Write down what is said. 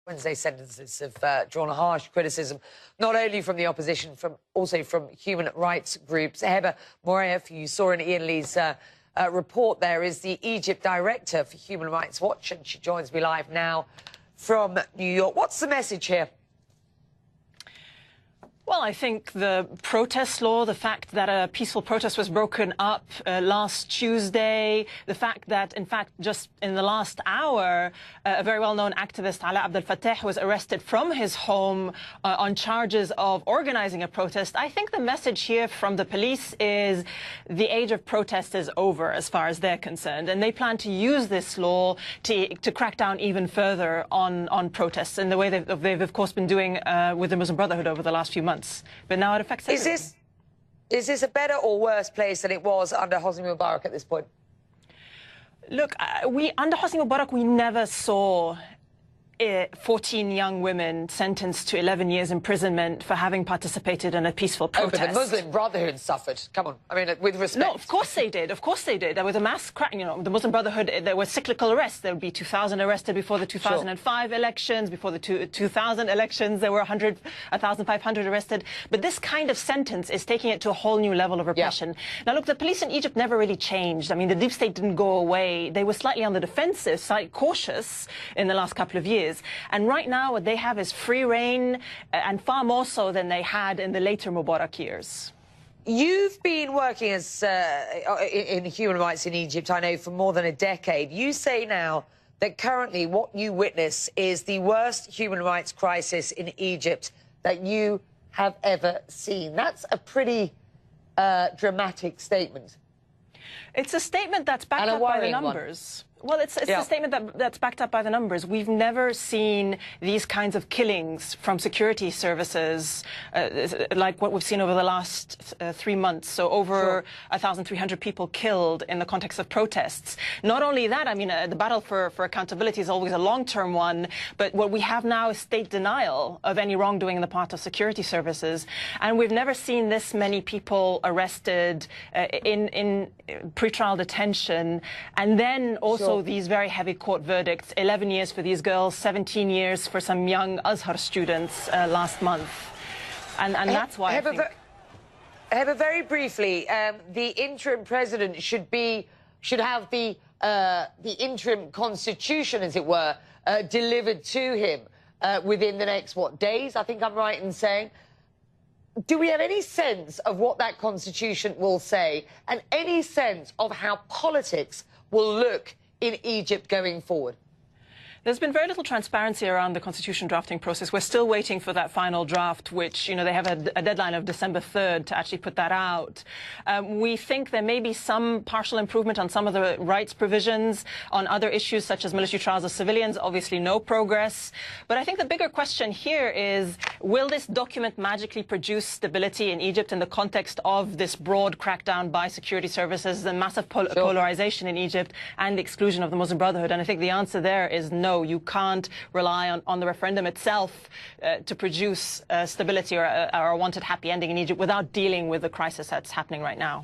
Wednesday sentences have drawn a harsh criticism, not only from the opposition, also from human rights groups. Heba Moraev, who you saw in Ian Lee's report there, is the Egypt director for Human Rights Watch, and she joins me live now from New York. What's the message here? Well, I think the protest law, the fact that a peaceful protest was broken up last Tuesday, the fact that, in fact, just in the last hour, a very well-known activist, Ala Abdel Fattah, was arrested from his home on charges of organizing a protest. I think the message here from the police is the age of protest is over as far as they're concerned, and they plan to use this law to crack down even further on protests in the way they've of course, been doing with the Muslim Brotherhood over the last few months. But now it affects everyone. Is this a better or worse place than it was under Hosni Mubarak at this point? Look, under Hosni Mubarak, we never saw 14 young women sentenced to 11 years imprisonment for having participated in a peaceful protest. Oh, but the Muslim Brotherhood suffered. Come on, I mean, with respect. No, of course they did. Of course they did. There was a mass crack. You know, the Muslim Brotherhood. There were cyclical arrests. There would be 2,000 arrested before the 2005 elections. Before the 2000 elections, there were 1,500 arrested. But this kind of sentence is taking it to a whole new level of repression. Yeah. Now, look, the police in Egypt never really changed. I mean, the deep state didn't go away. They were slightly on the defensive, slightly cautious in the last couple of years. And right now, what they have is free reign, and far more so than they had in the later Mubarak years. You've been working as in human rights in Egypt, I know, for more than a decade. You say now that currently what you witness is the worst human rights crisis in Egypt that you have ever seen. That's a pretty dramatic statement. It's a statement that's backed up by the numbers. Well, it's a statement that's backed up by the numbers. We've never seen these kinds of killings from security services like what we've seen over the last 3 months. So over 1,300 people killed in the context of protests. Not only that, I mean, the battle for accountability is always a long-term one, but what we have now is state denial of any wrongdoing on the part of security services. And we've never seen this many people arrested in pretrial detention, and then also these very heavy court verdicts, 11 years for these girls, 17 years for some young Azhar students last month. And that's why I think... Heba, very briefly, the interim president should have the interim constitution, as it were, delivered to him within the next, days, I think I'm right in saying. Do we have any sense of what that constitution will say, and any sense of how politics will look in Egypt going forward? There's been very little transparency around the constitution drafting process. We're still waiting for that final draft, which, you know, they have a deadline of December 3rd to actually put that out. We think there may be some partial improvement on some of the rights provisions on other issues, such as military trials of civilians. Obviously, no progress. But I think the bigger question here is, will this document magically produce stability in Egypt in the context of this broad crackdown by security services, the massive polarization in Egypt, and the exclusion of the Muslim Brotherhood? And I think the answer there is no. You can't rely on the referendum itself to produce stability or a wanted happy ending in Egypt without dealing with the crisis that's happening right now.